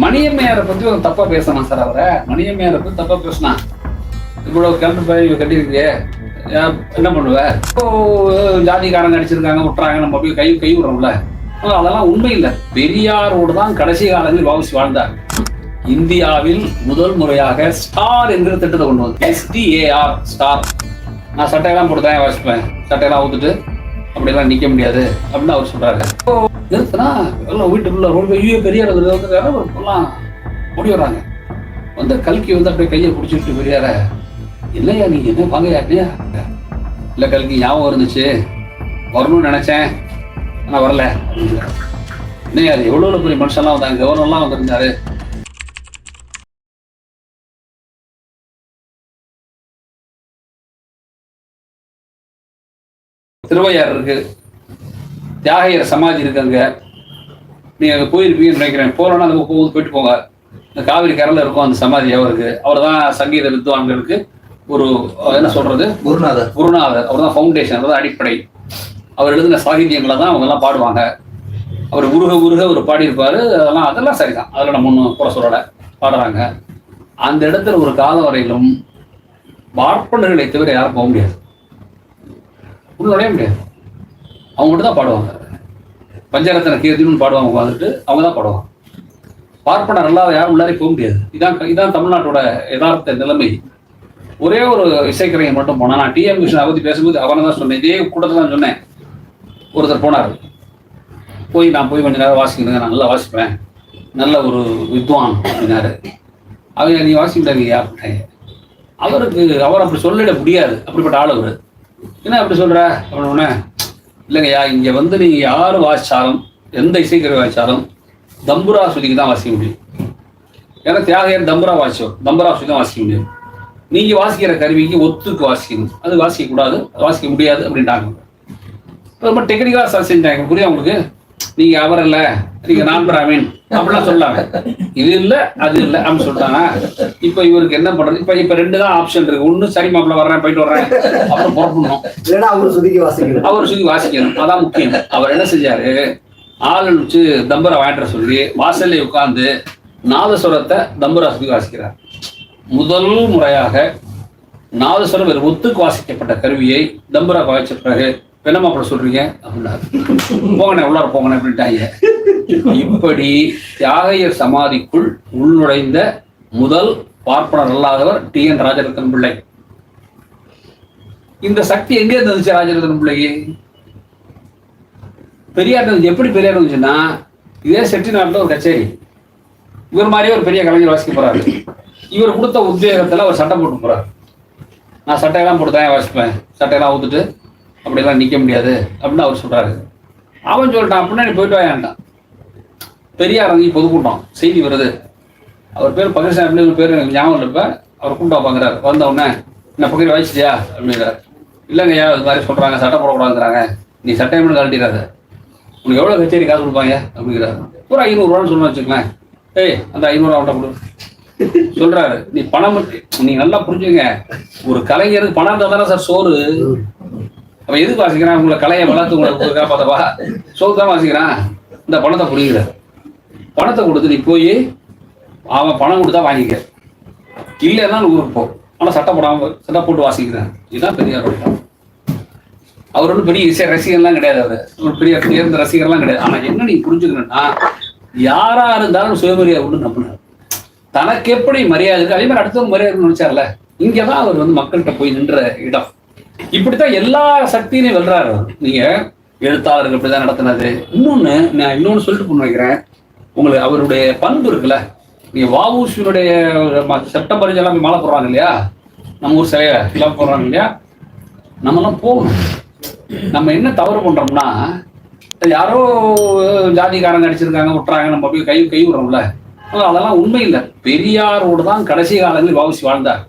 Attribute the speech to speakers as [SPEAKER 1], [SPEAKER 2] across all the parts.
[SPEAKER 1] மணியம்மையாரை பத்தி ஒரு தப்பா பேசணும் சார். அவரை மணியம்மையாரை பத்தி தப்பா பேசினா இவ்வளவு கிளம்பி போய் கட்டிருக்கிய என்ன பண்ணுவ? ஜாதிக்காரங்க அடிச்சிருக்காங்க விட்டுறாங்க, நம்ம போய் கை விடுறோம்ல. அதெல்லாம் உண்மை இல்லை. பெரியாரோடு தான் கடைசி காலங்களில் வாவுசி வாழ்ந்தார். இந்தியாவில் முதல் முறையாக ஸ்டார் என்கிற திட்டத்தை கொண்டு வந்து STAR ஸ்டார். நான் சட்டையெல்லாம் போட்டு தான் வாசிப்பேன், சட்டையெல்லாம் ஊத்துட்டு அப்படியெல்லாம் நிக்க முடியாது அப்படின்னு அவர் சொல்றாரு. நிறுத்தினா எல்லாம் வீட்டுக்குள்ள ரொம்ப பெரியார் எல்லாம் ஓடி வர்றாங்க. வந்து கல்கி வந்து அப்படியே கையை பிடிச்சிட்டு பெரியார, இல்லையா நீங்க என்ன வாங்கயா இல்லையா? இல்ல கல்கி ஞாபகம் இருந்துச்சு, வரணும்னு நினைச்சேன் ஆனா வரல. இல்லையா அது எவ்வளவு பெரிய மனுஷன்லாம் வந்தாங்க, கவர்னர்லாம் வந்திருந்தாரு. திருவையாறு இருக்கு, தியாகையர் சமாதி இருக்கு. அங்க நீங்க அங்க போயிருப்பீங்கன்னு நினைக்கிறேன். போறோம்னா அந்த போயிட்டு போங்க. இந்த காவிரி கரையில இருக்கும் அந்த சமாதி அவருக்கு. அவர் தான் சங்கீத வித்வான்களுக்கு ஒரு என்ன சொல்றது குருநாதர். அவர் தான் ஃபவுண்டேஷன், அவர் தான் அடிப்படை. அவர் எழுதின சாகித்யங்களை தான் அவங்க எல்லாம் பாடுவாங்க. அவர் உருக ஒரு பாடியிருப்பாரு. அதெல்லாம் சரிதான், அதில் நம்ம ஒன்றும் குறை சொல்லலை, பாடுறாங்க. அந்த இடத்துல ஒரு காலம் வரையிலும் பார்ப்பனர்களை தவிர யாரும் போக முடியாது, உள்ள நுழைய முடியாது. அவங்க மட்டும் தான் பாடுவாங்க. பஞ்சரத்தன கீர்த்தின்னு பாடுவாங்க, உட்காந்துட்டு அவங்க தான் பாடுவாங்க. பார்ப்பனர் அல்லாத யாரும் உள்ளாரே போக முடியாது. இதான் தமிழ்நாட்டோட யதார்த்த நிலைமை. ஒரே ஒரு இசைக்கரையை மட்டும் போனா, நான் TM கிருஷ்ணனை பற்றி பேசும்போது அவனை தான் சொன்னேன், இதே கூட்டத்தில் தான் சொன்னேன். ஒருத்தர் போனார், நான் போய் கொஞ்ச நேரம் வாசிக்கணுங்க, நான் நல்லா வாசிப்பேன், நல்ல ஒரு வித்வான் அப்படின்னாரு. அவங்க நீ வாசிக்கிட்டாங்கய்யா அப்படின்ட்டாங்க. அவர் அப்படி சொல்லிட முடியாது, அப்படிப்பட்ட ஆள் அவர். என்ன அப்படி சொல்ற அப்படின்னா, இல்லைங்கய்யா இங்க வந்து நீங்க யாரு வாசிச்சாலும், எந்த இசைக்கரை வாசிச்சாலும் தம்புரா சுதிக்கு தான் வாசிக்க முடியும். ஏன்னா தியாகையர் தம்புரா சுதி தான் வாசிக்க முடியும். நீங்க வாசிக்கிற கருவிக்கு ஒத்துக்கு வாசிக்கணும், அது வாசிக்க கூடாது, வாசிக்க முடியாது அப்படின்ட்டாங்க. ரொம்ப டெக்னிக்கலா செஞ்சாங்க. புரியும் உங்களுக்கு? நீங்க அவர் இல்ல, நீங்க நான் பிராமின் அப்படிலாம் சொல்லாங்க. இது இல்ல அது இல்ல அப்படின்னு சொல்லிட்டாங்க. இப்ப இவருக்கு என்ன பண்றது? இப்ப ரெண்டு தான் ஆப்ஷன் இருக்கு. ஒண்ணு சரி மாப்பிள்ள வர்றேன், போயிட்டு வர்றேன், அப்புறம் புறப்படணும். அவர் சுதி வாசிக்கணும், அதான் முக்கியம். அவர் என்ன செஞ்சாரு, ஆள் வச்சு தம்பரா வாங்கிட்டு சொல்லி வாசல்ல உட்கார்ந்து நாதஸ்வரத்தை தம்பரா சுதி வாசிக்கிறார். முதல் முறையாக நாதஸ்வரம் ஒரு ஒத்துக்கு வாசிக்கப்பட்ட கருவியை தம்பரா வாசிச்ச பிறகு என்னமா அப்படி சொல்றீங்க அப்படின்னாரு. போங்கண்ணே உள்ளார போங்கண்ணே அப்படின்ட்டாங்க. இப்படி தியாகையர் சமாதிக்குள் உள்நுழைந்த முதல் பார்ப்பனர் அல்லாதவர் TN ராஜரத்னம் பிள்ளை. இந்த சக்தி எங்கே இருந்துச்சு ராஜரத்னம் பிள்ளைக்கு? பெரியார் எப்படி பெரியார் இருந்துச்சுன்னா, இதே செட்டிநாட்டில் ஒரு கச்சேரி, இவர் மாதிரியே ஒரு பெரிய கலைஞர் வாசிக்க போறாரு. இவர் கொடுத்த உத்வேகத்துல அவர் சட்டை போட்டு போறாரு. நான் சட்டையெல்லாம் போட்டு தான் வாசிப்பேன், சட்டையெல்லாம் ஊத்துட்டு அப்படியெல்லாம் நிக்க முடியாது அப்படின்னு அவர் சொல்றாரு. அவன் சொல்லிட்டான், அப்படின்னா நீ போயிட்டு வாயான்ட்டான். பெரியார் வந்து பொதுக்கூட்டம் செய்தி வருது. அவர் பேர் பகர்சாமி, பேர் எனக்கு ஞாபகம் இல்ல. அவர் கூட்டம் பாக்குறாரு. வந்த உடனே என்ன பகிர் வாசிச்சியா அப்படிங்கிறாரு. இல்லைங்கய்யா இது மாதிரி சொல்றாங்க, சட்டை போடக்கூடாதுங்கிறாங்க, நீ சட்டை மட்டும் கழட்டிடாத, உனக்கு எவ்வளவு கச்சேரி காசு கொடுப்பாங்க அப்படிங்கிறாரு. ஒரு 500 ரூபான்னு சொன்ன வச்சுக்கலாம். அந்த 500 ரூபா அவன்கிட்ட கொடு சொல்றாரு. நீ பணம், நீ நல்லா புரிஞ்சுங்க, ஒரு கலைஞருக்கு பணம் இருந்தா தானே சார் சோறு. அவன் எதுக்கு வாசிக்கிறான்? உங்களை கலையை வளர்த்து உங்களுக்கு காப்பாத்தவா? சோறு தான் வாசிக்கிறான். இந்த பணத்தை புரியுற, பணத்தை கொடுத்து நீ போய் அவன் பணம் கொடுத்தா வாங்கிக்க, இல்லைன்னா ஊருக்கு போ, ஆனா சட்டை போட்டு வாசிக்கிறேன். இதுதான் பெரியார். அவர் ஒன்றும் பெரிய இசை ரசிகர்லாம் கிடையாது, அவர் ஒரு பெரிய தேர்ந்த ரசிகர்லாம் கிடையாது. ஆனா என்ன நீ புரிஞ்சுக்கணும்னா, யாரா இருந்தாலும் சுயமரியாதை ஒன்று நம்பினார். தனக்கு எப்படி மரியாதை இருக்கு அதே மாதிரி அடுத்தவங்க மரியாதை நினைச்சார்ல. இங்கதான் அவர் வந்து மக்கள்கிட்ட போய் நின்ற இடம். இப்படித்தான் எல்லா சக்தியிலையும் வெல்றாரு. நீங்க எழுத்தாளர்கள் இப்படிதான் நடத்தினது. இன்னொன்னு சொல்லிட்டு போன வைக்கிறேன் உங்களுக்கு. அவருடைய பண்பு இருக்குல்ல, நீங்க வஉசியுடைய செப்டம்பர் எல்லாம் மாலை போடுறாங்க இல்லையா, நம்ம ஊர் சிலைய எல்லாம் போடுறாங்க இல்லையா, நம்மெல்லாம் போகணும். நம்ம என்ன தவறு பண்றோம்னா, யாரோ ஜாதிக்காரங்க அடிச்சிருக்காங்க விட்டுறாங்க, நம்ம போய் கை விடுறோம்ல. அதெல்லாம் உண்மை இல்லை. பெரியாரோடு தான் கடைசி காலங்களில் வஉசி வாழ்ந்தார்.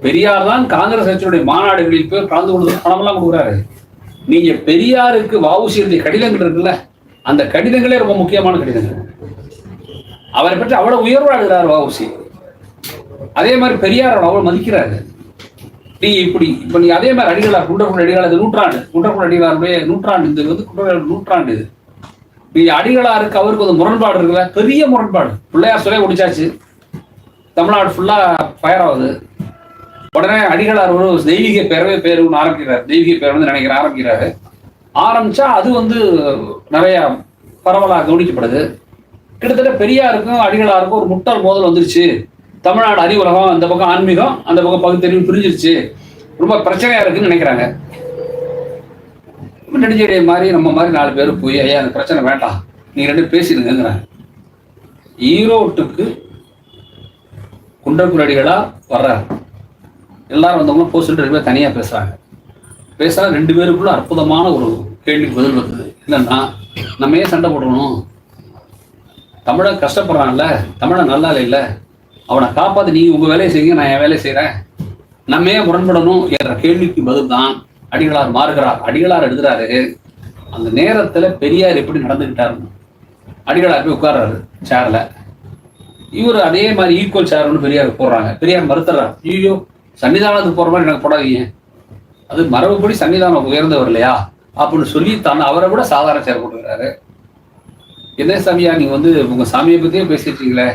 [SPEAKER 1] பெரியார் தான் காங்கிரஸ் கட்சியுடைய மாநாடுகளில் போய் கலந்து கொண்டு பணமெல்லாம் கொடுக்குறாரு. நீங்க பெரியாருக்கு வஉசி எழுதிய கடிதங்கள் இருக்குல்ல, அந்த கடிதங்களே ரொம்ப முக்கியமான கடிதங்கள். அவரை பற்றி அவ்வளவு உயர்வா எழுதுறாரு வஉசி. அதே மாதிரி பெரியார் அவ்வளவு மதிக்கிறாரு. நீ இப்ப நீ அதே மாதிரி அடிகளார், குன்றக்குடி அடிகளார், நூற்றாண்டு குன்றக்குடி அடிகளாருடைய நூற்றாண்டு, இந்த வந்து குன்றக்குடி நூற்றாண்டு. இது நீங்க அடிகளாருக்கு அவருக்கு ஒரு முரண்பாடு இருக்குல்ல, பெரிய முரண்பாடு. பிள்ளையார் சிலை முடிச்சாச்சு, தமிழ்நாடு ஃபுல்லா ஃபயர் ஆகுது. உடனே அடிகளார் ஒரு தெய்வீக பேரவை பேர் ஒன்று ஆரம்பிக்கிறார், தெய்வீக பேரவை நினைக்கிற ஆரம்பிக்கிறாரு. ஆரம்பிச்சா அது நிறைய பரவலாக கவனிக்கப்படுது. கிட்டத்தட்ட பெரியாருக்கும் அடிகளாருக்கும் ஒரு முட்டாள் மோதல் வந்துருச்சு. தமிழ்நாடு அறிவுலகம் அந்த பக்கம் ஆன்மீகம், அந்த பக்கம் பகுத்தறிவு பிரிஞ்சிருச்சு, ரொம்ப பிரச்சனையா இருக்குன்னு நினைக்கிறாங்க. நெடுஞ்செழிய மாதிரி நம்ம மாதிரி 4 பேர் போய் ஐயா அந்த பிரச்சனை வேண்டாம், நீங்க 2 பேசிடுங்கிறாங்க. ஈரோட்டுக்கு குன்றக்குடி அடிகளா வர்றாரு. எல்லாரும் வந்தவங்க போஸ்ட் 2 பேர் தனியா பேசுறாங்க. பேச 2 பேருக்குள்ள அற்புதமான ஒரு கேள்விக்கு பதில் வந்தது. என்னன்னா, நம்ம ஏன் சண்டை போடணும்? தமிழன் கஷ்டப்படுறான்ல, தமிழன் நல்லா இல்லை, அவனை காப்பாத்து, நீங்க உங்க வேலையை செய்யுங்க, நான் என் வேலையை செய்யறேன், நம்ம ஏன் முரண்படணும் என்ற கேள்விக்கு பதில் தான் அடிகளார் மாறுகிறார். அடிகளார் எழுதுறாரு, அந்த நேரத்துல பெரியார் எப்படி நடந்துகிட்டாருன்னு. அடிகளார் போய் உட்கார்றாரு சேர்ல, இவர் அதே மாதிரி ஈக்குவல் சேர்னு பெரியார் போடுறாங்க. பெரியார் மறுத்துறாரு, ஐயோ சன்னிதானத்துக்கு போற மாதிரி எனக்கு போடாதீங்க, அது மரபுப்படி சன்னிதானம் உயர்ந்தவர் இல்லையா அப்படின்னு சொல்லி அவரை கூட சாதாரண சேர் போட்டுக்கிறாரு. என்ன சாமியா நீங்க உங்க சாமியை பத்தியே பேசிட்டீங்களே,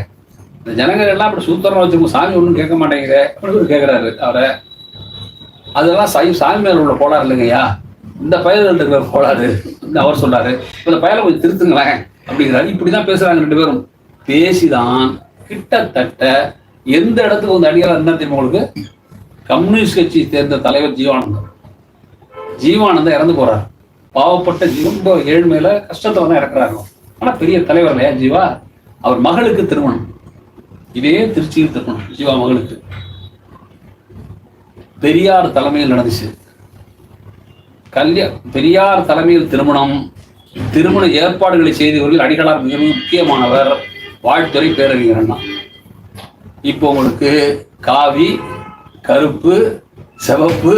[SPEAKER 1] இந்த ஜனங்கள் எல்லாம் அப்படி சூத்திரமா வச்சு உங்க சாமி ஒன்றும் கேட்க மாட்டேங்கிற அப்படின்னு கேட்கிறாரு அவரை. அதெல்லாம் சாமி மேல உள்ள கோளாறு இல்லைங்கய்யா, இந்த பயல்கள் இருக்கிற கோளாறு அவர் சொல்றாரு. இந்த பயலை கொஞ்சம் திருத்துங்களேன் அப்படிங்கிறாரு. இப்படிதான் பேசுறாங்க 2 பேரும். பேசிதான் கிட்டத்தட்ட எந்த இடத்துக்கு அடிகளார் என்ன தெரியுமா உங்களுக்கு? கம்யூனிஸ்ட் கட்சி சேர்ந்த தலைவர் ஜீவானந்தம் இறந்து போறாரு. பாவப்பட்ட ரொம்ப ஏழ்மையில கஷ்டத்துல தான் இறக்குறாங்க. ஆனா பெரிய தலைவர் இல்லையா ஜீவா. அவர் மகளுக்கு திருமணம், இதே திருச்சியில் திருமணம், ஜீவா மகளுக்கு பெரியார் தலைமையில் நடந்துச்சு. பெரியார் தலைமையில் திருமண ஏற்பாடுகளை செய்தவர்கள் அடிகளார் மிக முக்கியமானவர், வாழ்த்துறை பேரறிஞர் அண்ணா. இப்போ உங்களுக்கு காவி, கருப்பு, சிவப்பு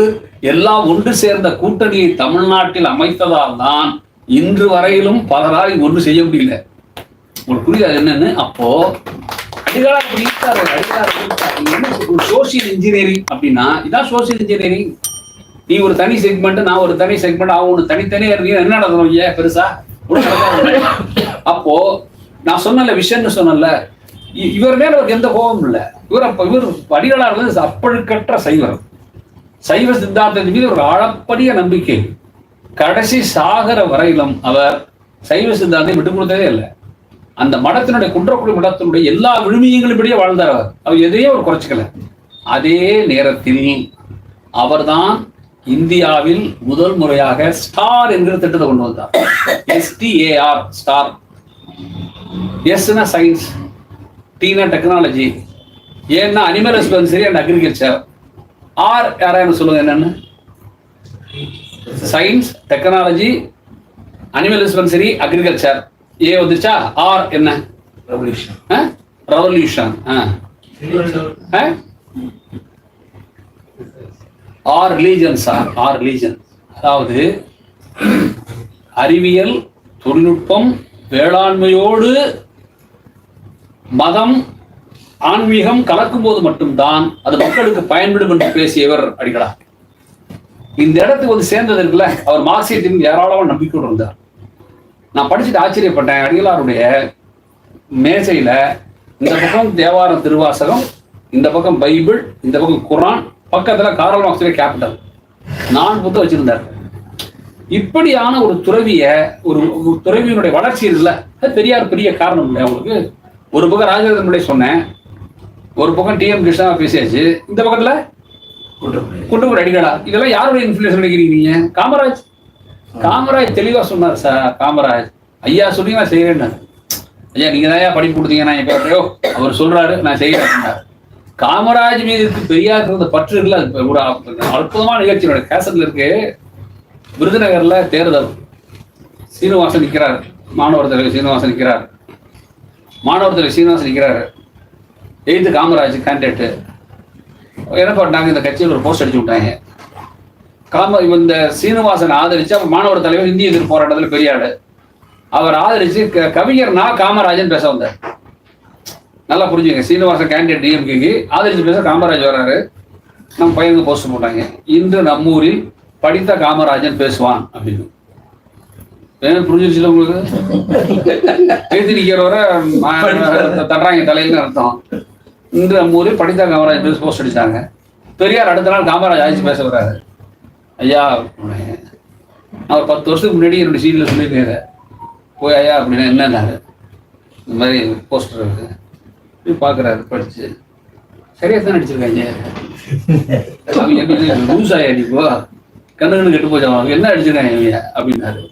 [SPEAKER 1] எல்லாம் ஒன்று சேர்ந்த கூட்டணியை தமிழ்நாட்டில் அமைத்ததால் தான் இன்று வரையிலும் பலரால் ஒன்று செய்ய முடியல. உங்களுக்கு புரியாது என்னன்னு? அப்போ அடிகளார் சோசியல் இன்ஜினியரிங் அப்படின்னா இதான் சோசியல் இன்ஜினியரிங். நீ ஒரு தனி செக்மெண்ட், நான் ஒரு தனி செக்மெண்ட், அவங்க தனித்தனியா இருக்கீங்க, என்ன நடக்கணும் ஏன் பெருசா? அப்போ நான் சொன்னல விஷயம்னு சொன்னல, இவர் மேல ஒரு எந்த கோபமும் இல்லை. இவர் அடிகளார் அப்பழுக்கற்ற சைவர், சைவ சித்தாந்தத்தின் மீது ஒரு ஆழப்படிய நம்பிக்கை. கடைசி சாகர வரையிலும் அவர் சைவ சித்தாந்தத்தை விட்டுக் கொடுத்ததே இல்லை. அந்த மடத்தினுடைய குன்றக்குடி மடத்தினுடைய எல்லா விழுமியங்களின்படியே வாழ்ந்தார் அவர் எதையும் அவர் குறைச்சிக்கல. அதே நேரத்தில் அவர்தான் இந்தியாவில் முதல் முறையாக ஸ்டார் என்கிற திட்டத்தை கொண்டு வந்தார். STAR star. எஸ்னா சயின்ஸ், டீனா டெக்னாலஜி, ஏன்னா animal husbandry and agriculture. R யாராவது சொல்லுங்க என்னன்னு? Science, technology, animal husbandry, agriculture. A வந்துச்சா? ஆர் என்ன? Revolution. R religions. R religion, அதாவது அறிவியல், தொழில்நுட்பம், வேளாண்மையோடு மதம், ஆன்மீகம் கலக்கும் போது மட்டும்தான் அது மக்களுக்கு பயன்படும் என்று பேசியவர் அடிகளார். இந்த இடத்துக்கு சேர்ந்தது இருக்குல்ல, அவர் மார்க்சியத்தின் ஏராளமான நம்பிக்கையோடு இருந்தார். நான் படிச்சுட்டு ஆச்சரியப்பட்டேன். அடிகளாருடைய மேசையில இந்த பக்கம் தேவாரம் திருவாசகம், இந்த பக்கம் பைபிள், இந்த பக்கம் குரான், பக்கத்துல காரல் மார்க்ஸ் கேபிட்டல் 4 புத்தகம் வச்சிருந்தார். இப்படியான ஒரு துறவிய, ஒரு துறவியினுடைய வளர்ச்சி இருக்குல்ல, அது பெரியார் பெரிய காரணம் இல்லை அவங்களுக்கு. ஒரு பக்கம் ராஜேந்திரன் பிள்ளை சொன்னேன், ஒரு பக்கம் TM கிருஷ்ணா பேசியாச்சு, இந்த பக்கத்துல குன்றக்குடி அடிகளார். இதெல்லாம் யாருடைய இன்ஃபுளுன்ஸ் நினைக்கிறீங்க நீங்க? காமராஜ் தெளிவா சொன்னார் சார். காமராஜ் ஐயா சொல்லி நான் செய்யறேன்னு. ஐயா நீங்க தான் படிப்பு கொடுத்தீங்க, நான் எப்பயோ அவர் சொல்றாரு நான் செய்யறேன். காமராஜ் மீது பெரியார் இருந்த பற்று இருக்குல்ல, ஒரு அற்புதமான நிகழ்ச்சியோட கேசட்ல இருக்கு. விருதுநகர்ல தேர்தல், சீனிவாசன் நிற்கிறார், மாணவர் தலைவர் சீனிவாசன் நிற்கிறார், எய்த்து காமராஜ் கேண்டிடேட்டு. என்ன பண்ணாங்க, இந்த கட்சியில் ஒரு போஸ்ட் அடிச்சு விட்டாங்க. இந்த சீனிவாசன் ஆதரிச்சு அவர் மாணவர் தலைவர் இந்திய எதிர்ப்பு போராட்டத்தில் பெரியாடு. அவர் ஆதரிச்சு கவிஞர் காமராஜன் பேச வந்தார். நல்லா புரிஞ்சுங்க, சீனிவாசன் கேண்டிடேட் DMK ஆதரிச்சு பேச காமராஜ் வர்றாரு. நம்ம பையனுக்கு போஸ்ட் போட்டாங்க, இன்று நம்மூரில் படித்த காமராஜன் பேசுவான் அப்படின்னு. புரிஞ்சிருச்சுல உங்களுக்கு? எழுதி நிக்கிறவரை தட்டுறாங்க தலையில அர்த்தம். இன்று நம்ம ஊரே படித்தா காமராஜ் போஸ்ட் அடிச்சாங்க. பெரியார் அடுத்த நாள் காமராஜ் ஆயிடுச்சு பேச வர்றாரு. ஐயா அவர் 10 வருஷத்துக்கு முன்னாடி என்னுடைய சீரியல் சொல்லியிருக்காரு. போய் ஐயா அப்படின்னா என்னன்னாரு, இந்த மாதிரி போஸ்டர் இருக்கு பார்க்குறாரு. படிச்சு சரியா தான் நடிச்சிருக்காங்க. லூஸ் ஆயா நீப்போ கண்ணு கெட்டு போச்சு. அவங்க என்ன அடிச்சிருக்காங்க அப்படின்னாரு.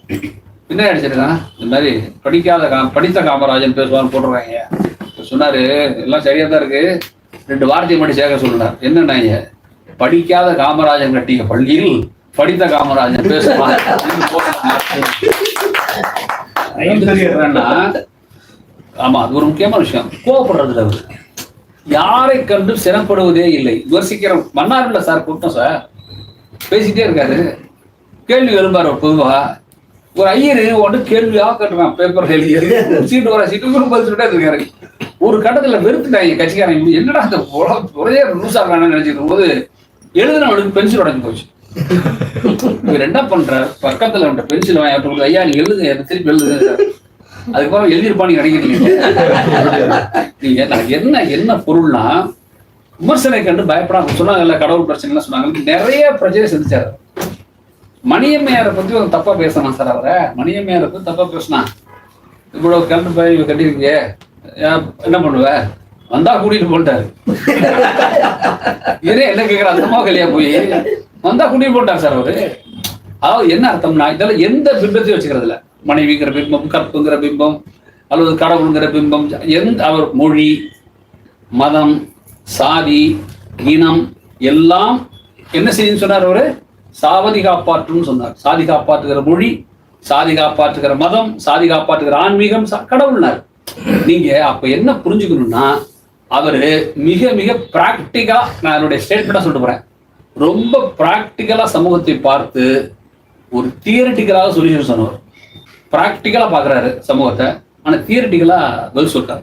[SPEAKER 1] என்ன அடிச்சிருக்கான், இந்த மாதிரி படித்த காமராஜன் பேசுவான்னு போட்டுருக்காங்க. சொன்னாரு எல்லாம் சரியா தான் இருக்கு, 2 வார்த்தையை மட்டும் சேர்க்க சொல்லுனார். என்னன்னாங்க, படிக்காத காமராஜன் கட்டிய பள்ளியில் படித்த காமராஜன் பேசுவான். ஆமா, அது ஒரு முக்கியமான விஷயம். கோவப்படுறதுல அவரு யாரை கண்டு சினப்படுவதே இல்லை. விமர்சிக்கிற மன்னார்ல சார் கூட்டம் சார் பேசிட்டே இருக்காரு. கேள்வி எழுப்பாரு. பொதுவா ஒரு ஐயர் ஒன்று கேள்வியா கட்டுறான். பேப்பர் சீட்டு வர சீட்டு பதில் சொல்லிட்டே இருக்காரு. ஒரு கட்டத்துல வெறுத்துட்டாங்க கட்சிக்காரங்க. என்னடா அந்த ஒரே லூசா நினைச்சிருக்கும் போது எழுதுனவனுக்கு பென்சில் உடஞ்சு போச்சு. இவர் என்ன பண்ற, பக்கத்துல பென்சில் வாங்கி ஐயா நீங்க எழுதுங்க, திருப்பி எழுதுங்க. அதுக்கப்புறம் எழுதிருப்பான்னு நினைக்கிறீங்க. நீங்க என்ன என்ன பொருள்னா விமர்சனை கண்டு பயப்படாம சொன்னாங்கல்ல, கடவுள் பிரச்சனை சொன்னாங்க. நிறைய பிரச்சனை செஞ்சாரு. மணியம்மையாரை பத்தி ஒரு தப்பா பேசினான் சார். அவரை மணியம்மையாரை பத்தி தப்பா பேசினா, இவ்வளவு கண்டு போய் கட்டிருக்கீங்க என்ன பண்ணுவ, வந்தா கூட்டிட்டு போட்டாரு. இதே என்ன கேட்கிற அந்தமா கல்யா போய் வந்தா கூட்டிட்டு போட்டார் சார் அவரு. அதாவது என்ன அர்த்தம்னா, இதெல்லாம் எந்த பிம்பத்தையும் வச்சுக்கிறது இல்ல. மனைவிங்கிற பிம்பம், கற்புங்கிற பிம்பம், அல்லது கடவுளுங்கிற பிம்பம், எந்த அவர் மொழி, மதம், சாதி, இனம் எல்லாம் என்ன செய்யுன்னு சொன்னார் அவரு, சாவதி காப்பாற்றுன்னு சொன்னார். சாதி காப்பாற்றுகிற மொழி, சாதி காப்பாற்றுகிற மதம், சாதி காப்பாற்றுகிற ஆன்மீகம், கடவுள்னார். நீங்க அப்ப என்ன புரிஞ்சுக்கணும்னா, அவரு மிக மிக பிராக்டிக்கலா, நான் என்னுடைய ஸ்டேட்மெண்டா சொல்லிட்டு போறேன், ரொம்ப பிராக்டிக்கலா சமூகத்தை பார்த்து ஒரு தியரிட்டிக்கலாக சொல்யூஷன் சொன்னவர். பிராக்டிக்கலா பாக்குறாரு சமூகத்தை, ஆனா தியரிட்டிக்கலா பதில் சொல்றாரு.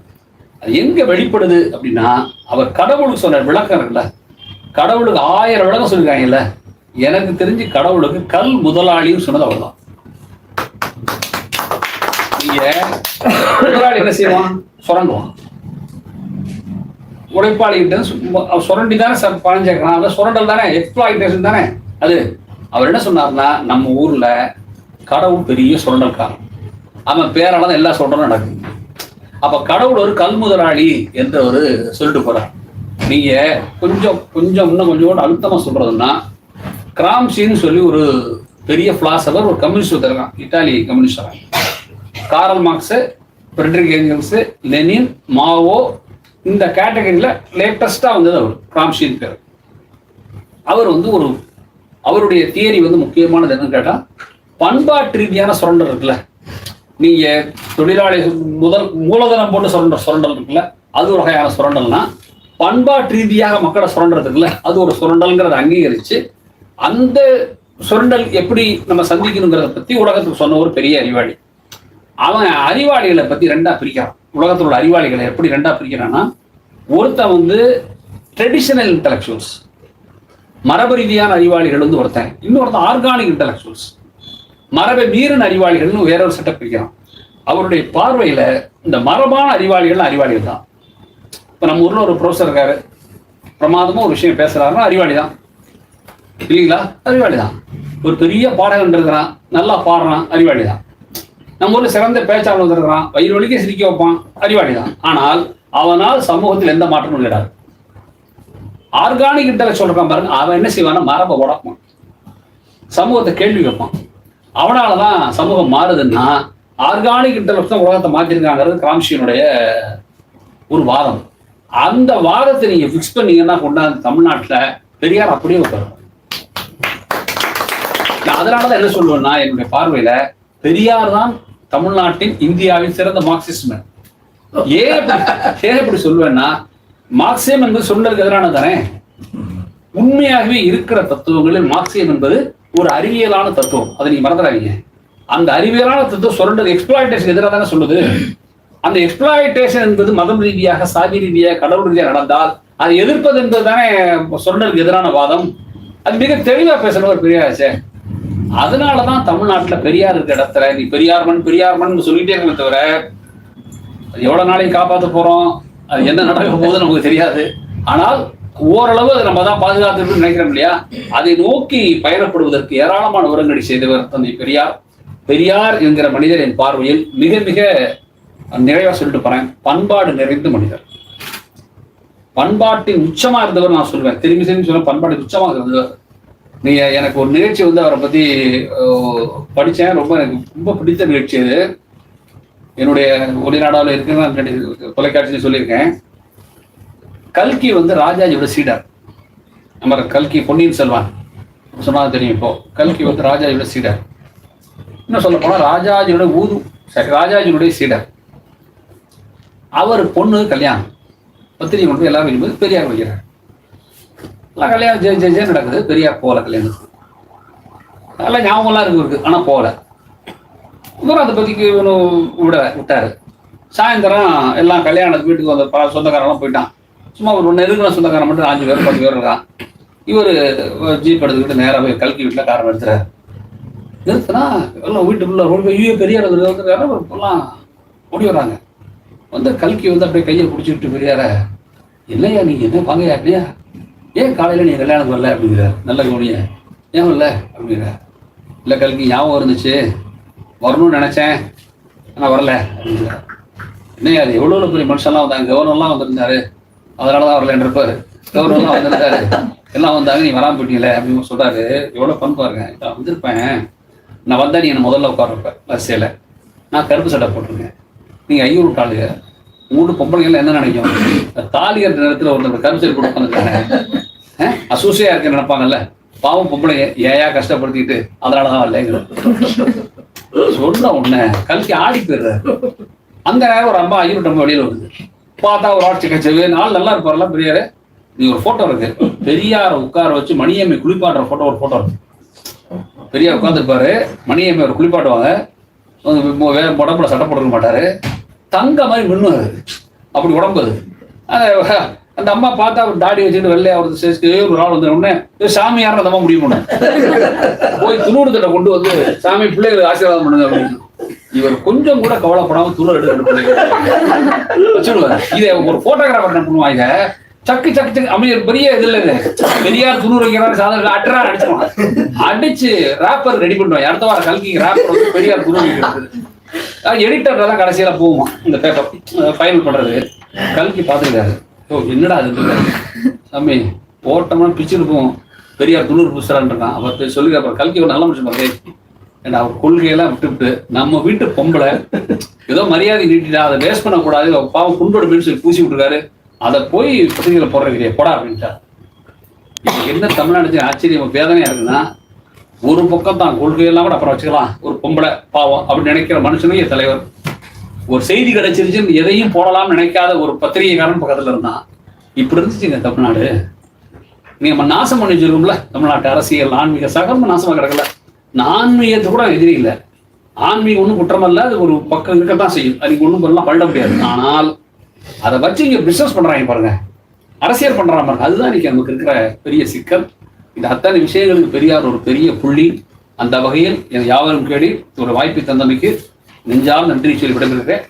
[SPEAKER 1] அது எங்க வெளிப்படுது அப்படின்னா, அவர் கடவுளுக்கு சொன்ன விளக்கம் இருக்குல்ல, கடவுளுக்கு 1000 விளக்கம் சொல்லிருக்காங்கல்ல. எனக்கு தெரிஞ்சு கடவுளுக்கு கல் முதலாளின்னு சொன்னது அவ்வளவுதான். நீங்க முதலாளி என்ன செய்வான், சுரண்டுவான். உழைப்பாளிகிட்ட சுரண்டி தானே பணம் சேர்க்கிறான். அதை சுரண்டல் தானே, எக்ஸ்ப்ளாய்டேஷன் தானே அது. அவர் என்ன சொன்னார்னா, நம்ம ஊர்ல கடவுள் பெரிய சுரண்டல்காரன், அவன் பேரால தான் எல்லா சுரண்டலும் நடக்குது. அப்ப கடவுள் ஒரு கல் முதலாளி என்று ஒரு சொல்லிட்டு போறார். நீங்க கொஞ்சம் இன்னும் கொஞ்சம் அழுத்தமா சொல்றதுன்னா, கிராம்சின்னு சொல்லி ஒரு பெரிய பிலாசபர், ஒரு கம்யூனிஸ்ட் இருக்கான், Italy communist. Karl Marx, Friedrich Engels, Lenin, Mao, இந்த கேட்டகரியில லேட்டஸ்டா வந்தது அவர் கிராம்சின்னு பேர். அவர் ஒரு அவருடைய தியரி முக்கியமானது என்னன்னு கேட்டா, பண்பாட்டு ரீதியான சுரண்டல் இருக்குல்ல, நீங்க தொழிலாளி மூலதனம் போட்டு சுரண்டல் இருக்குல்ல, அது ஒரு வகையான சுரண்டல்னா, பண்பாட்டு ரீதியாக மக்களை சுரண்டல் இருக்குல்ல, அது ஒரு சுரண்டல்ங்கிறத அங்கீகரிச்சு அந்த சுரண்டல் எப்படி நம்ம சந்திக்கணுங்கிறத பத்தி உலகத்துக்கு சொன்ன ஒரு பெரிய அறிவாளி. அவன் அறிவாளிகளை பத்தி 2ஆ பிரிக்கிறான். உலகத்தில் உள்ள அறிவாளிகளை எப்படி 2ஆ பிரிக்கிறான்னா, ஒருத்தன் ட்ரெடிஷனல் இன்டலெக்சுவல்ஸ், மரபு ரீதியான அறிவாளிகள் ஒருத்தன், இன்னொருத்தன் ஆர்கானிக் இன்டலெக்சுவல்ஸ், மரபை மீறின அறிவாளிகள்னு வேற ஒரு செட்டப் பிரிக்கிறான். அவருடைய பார்வையில இந்த மரபான அறிவாளிகள் தான். இப்ப நம்ம ஊர்ல ஒரு ப்ரொஃபஸர் இருக்காரு, பிரமாதமா ஒரு விஷயம் பேசுறாருன்னா அறிவாளி தான் இல்லைங்களா? அறிவாளி தான். ஒரு பெரிய பாடகன் இருக்கிறான், நல்லா பாடுறான், அறிவாளி தான். நம்ம ஊர்ல சிறந்த பேச்சாளர் இருக்கிறான், வயிறு வலிக்க சிரிக்க வைப்பான், அறிவாளி தான். ஆனால் அவனால் சமூகத்தில் எந்த மாற்றமும் கிடையாது. ஆர்கானிக் இன்டலெக்சுவல் இருக்கான் பாருங்க, அவன் என்ன செய்வான்னா மரபை உடப்பான், சமூகத்தை கேள்வி வைப்பான். அவனாலதான் சமூகம் மாறுதுன்னா, ஆர்கானிக் இன்டலெக்சுவல் உலகத்தை மாற்றிருக்காங்கிறது கிராம்சியினுடைய ஒரு வாதம். அந்த வாதத்தை நீங்க பிக்ஸ் பண்ணீங்கன்னா கொண்டாந்து தமிழ்நாட்டுல பெரியார் அப்படியே உட்காரு. அதனாலதான் என்ன சொல்லுவேன்னா, என்னுடைய பார்வையில பெரியார் தான் தமிழ்நாட்டின் இந்தியாவின் சிறந்த மார்க்சிஸ்ட். ஏன் எப்படி சொல்லுவேன்னா, மார்க்சியம் என்பது சுரண்டலுக்கு எதிரான தானே. உண்மையாகவே இருக்கிற தத்துவங்களில் மார்க்சியம் என்பது ஒரு அறிவியலான தத்துவம், அதை நீங்க மறந்துடாதீங்க. அந்த அறிவியலான தத்துவம் சுரண்டல், எக்ஸ்ப்ளாய்டேஷன் எதிராக தானே சொல்லுது. அந்த எக்ஸ்ப்ளாய்டேஷன் என்பது மதம் ரீதியாக, சாதி ரீதியாக, கடவுள் ரீதியாக நடந்தால் அதை எதிர்ப்பது என்பது தானே சுரண்டலுக்கு எதிரான வாதம். அது மிக தெளிவா பேசணும் ஒரு பெரியாராச்சே. அதனாலதான் தமிழ்நாட்டுல பெரியார் இருக்க இடத்துல நீ பெரியார்மன் சொல்லிட்டே இருக்க தவிர எவ்வளவு நாளைக்கு காப்பாற்ற போறோம், அது என்ன நடக்க போகுது நமக்கு தெரியாது. ஆனால் ஓரளவு நம்ம தான் பாதுகாத்து நினைக்கிறோம் இல்லையா, அதை நோக்கி பயணப்படுவதற்கு ஏராளமான உரங்கடி செய்தவர் தந்தை பெரியார். பெரியார் என்கிற மனிதர் என் பார்வையில் மிக மிக நிறைவா சொல்லிட்டு போறேன், பண்பாடு நிறைந்த மனிதர். பண்பாட்டின் உச்சமா இருந்தவர் நான் சொல்வேன், திரும்பி சொல்ல பண்பாட்டின் உச்சமாக இருந்தவர். நீங்க எனக்கு ஒரு நிகழ்ச்சி அவரை பத்தி படிச்சேன், எனக்கு ரொம்ப பிடித்த நிகழ்ச்சி அது. என்னுடைய ஒளிநாடாவில் இருக்கிற தொலைக்காட்சியில் சொல்லியிருக்கேன். கல்கி ராஜாஜியோட சீடர். நம்ம கல்கி பொன்னியின் செல்வன் சொன்னா தெரியும். இப்போ கல்கி ராஜாஜியோட சீடர். இன்னும் சொல்ல போனா ராஜாஜியுடைய சீடர். அவர் பொண்ணு கல்யாணம், பத்திரிகை கொண்டு போய் எல்லாரும் வைக்கும்போது பெரியார் வைக்கிறார். எல்லாம் கல்யாணம் ஜெய நடக்குது, பெரியார் போகல கல்யாணம். நல்லா ஞாபகம்லாம் இருக்கு, ஆனா போகல. இவரும் அதை பத்திக்கு விட்டாரு. சாயந்தரம் எல்லாம் கல்யாணத்துக்கு வீட்டுக்கு வந்த சொந்தக்காரெல்லாம் போயிட்டான். சும்மா ஒரு நெருங்கின சொந்தக்காரன் மட்டும் 5 பேர் 10 பேர் இருக்கான். இவர் ஜீப் எடுத்துக்கிட்டு நேராக போய் கல்கி வீட்டில் காரம் எடுத்துறாரு. நிறுத்தினா எல்லாம் வீட்டுக்குள்ள ரொம்ப பெரியார் எல்லாம் ஓடி வர்றாங்க. கல்கி அப்படியே கையை பிடிச்சிட்டு பெரியார, இல்லையா நீங்க என்ன வாங்கயா இல்லையா, ஏன் காலையில நீ கல்யாணம் வரல அப்படிங்கிறார். நல்ல கவனிய, ஏன் வரல அப்படிங்கிறார். இல்லை கல்கி ஞாபகம் இருந்துச்சு, வரணும்னு நினைச்சேன் ஆனா வரல அப்படிங்கிறார். என்னையா அது எவ்வளவு பெரிய மனுஷன்லாம் வந்தாங்க, கவர்னர்லாம் வந்திருந்தாரு, அதனாலதான் வரலன்னு இருப்பாரு. கவர்னர்லாம் வந்திருந்தாரு, எல்லாம் வந்தாங்க, நீ வராம போயிட்டீங்களே அப்படின்னு சொல்றாரு. எவ்வளவு பண்ணு பாருங்க. நான் வந்திருப்பேன், நான் வந்தா நீ என்ன முதல்ல உட்கார்றப்பேன் வரிசையில, நான் கருப்பு சட்டை போட்டிருக்கேன், நீங்க ஐயூர் காலுங்க மூணு பொம்பளைங்கள்லாம் என்ன நினைக்கும், தாலி கட்டுற நேரத்துல ஒரு கருப்பு சட்டை போட்டு உட்காந்துருக்காங்க, அசூசியா இருக்க நினைப்பாங்கல்ல, பாவம் பொம்பளைங்க ஏயா கஷ்டப்படுத்திட்டு அதனாலதான் வரலைங்கிற சொன்ன உடனே கல்கி ஆடி போயிடுறாரு. அந்த நேரம் ஒரு அம்மா ஐயூர் நம்ம வெளியில வருது. பார்த்தா ஒரு ஆட்சி கட்சி நாள் நல்லா இருப்பார்லாம் பெரியாரு. நீ ஒரு போட்டோ இருக்கு, பெரியார உட்கார வச்சு மணியம்மை குளிப்பாட்டுற போட்டோ, ஒரு போட்டோ இருக்கு. பெரியார் உட்காந்துருப்பாரு, மணியம்மை ஒரு குளிப்பாட்டுவாங்க, உடம்புல சட்டை போட்டுக்க மாட்டாரு, தங்க மாதிரி மின்னுவாரு, அப்படி உடம்பு அது. அந்த அம்மா பார்த்தா அவர் தாடி வச்சுட்டு வெள்ளையா ஒரு ஆள் வந்து உடனே சாமி யாரும் அந்த அம்மா முடிவு பண்ண போய் துணூரத்திட்ட கொண்டு சாமி பிள்ளைகளுக்கு ஆசீர்வாதம் பண்ணுங்க அப்படின்னு. இவர் கொஞ்சம் கூட கவலைப்படாம துணூர் எடுத்து வச்சுடுவாரு. இதை ஒரு போட்டோகிராஃபர் என்ன பண்ணுவாங்க, சக்கு சக்கு சக்கு அமைச்சர் பெரிய இது இல்லை, பெரியார் துணூர் வைக்கிறாரு, சாதாரண அட்ரா அடிச்சிருவாங்க, அடிச்சு ராப்பர் ரெடி பண்ணுவாங்க. அடுத்த வாரம் கல்கி ராப்பர் பெரியார் துணூர் வைக்கிறது. எடிட்டர் தான் கடைசியில போவோம் இந்த பேப்பர் ஃபைனல் பண்றது. கல்கி பார்த்துருக்காரு, ஓ என்னடா அது சாமி ஓட்டம்னா பிச்சுட்டு போவோம், பெரியார் துணூர் புதுசான்னு இருக்கான். அவர் சொல்லி அப்புறம் கல்கி ஒரு நல்ல மனுஷன் பாரு, ஏன்னா அவர் கொள்கையெல்லாம் விட்டுவிட்டு நம்ம வீட்டு பொம்பளை ஏதோ மரியாதை நீட்டிட்டா, அதை வேஸ்ட் பண்ணக்கூடாது, பாவம் குண்டோட மீன் சொல்லி பூசி விட்டுருக்காரு, அதை போய் பத்திரிகையில போடுறீங்க போடா அப்படின்ட்டா. என்ன தமிழ்நாடு ஆச்சரியம் வேதனையா இருக்குன்னா, ஒரு பக்கம் தான் கொள்கையெல்லாம் கூட அப்புறம் வச்சுக்கலாம், ஒரு பொம்பளை பாவம் அப்படின்னு நினைக்கிற மனுஷனே தலைவர். ஒரு செய்தி கிடைச்சிருச்சுன்னு எதையும் போடலாம்னு நினைக்காத ஒரு பத்திரிகைக்காரன் பக்கத்துல இருந்தான். இப்படி இருந்துச்சுங்க தமிழ்நாடு. நம்ம நாசம் பண்ணி வச்சிருக்கோம்ல தமிழ்நாட்டு அரசியல், ஆன்மீக சகலம் நாசமா கிடக்கல. ஆன்மீகத்து கூட எதிரி இல்லை, ஆன்மீகம் ஒன்றும் குற்றமல்ல, அது ஒரு பக்கம் இருக்கத்தான் செய்யும், அதுக்கு ஒன்றும் பண்ணலாம் பழட முடியாது. ஆனால் அதை வச்சு இங்க பிசினஸ் பண்றாங்க பாருங்க, அரசியல் பண்றாங்க பாருங்க, அதுதான் இன்னைக்கு நமக்கு இருக்கிற பெரிய சிக்கல். இந்த அத்தனை விஷயங்களுக்கு பெரியார் ஒரு பெரிய புள்ளி. அந்த வகையில் யாவரும் கேடி ஒரு வாய்ப்பை தந்தமைக்கு நெஞ்சால் நன்றி சொல்லி விடைபெறுகிறேன்.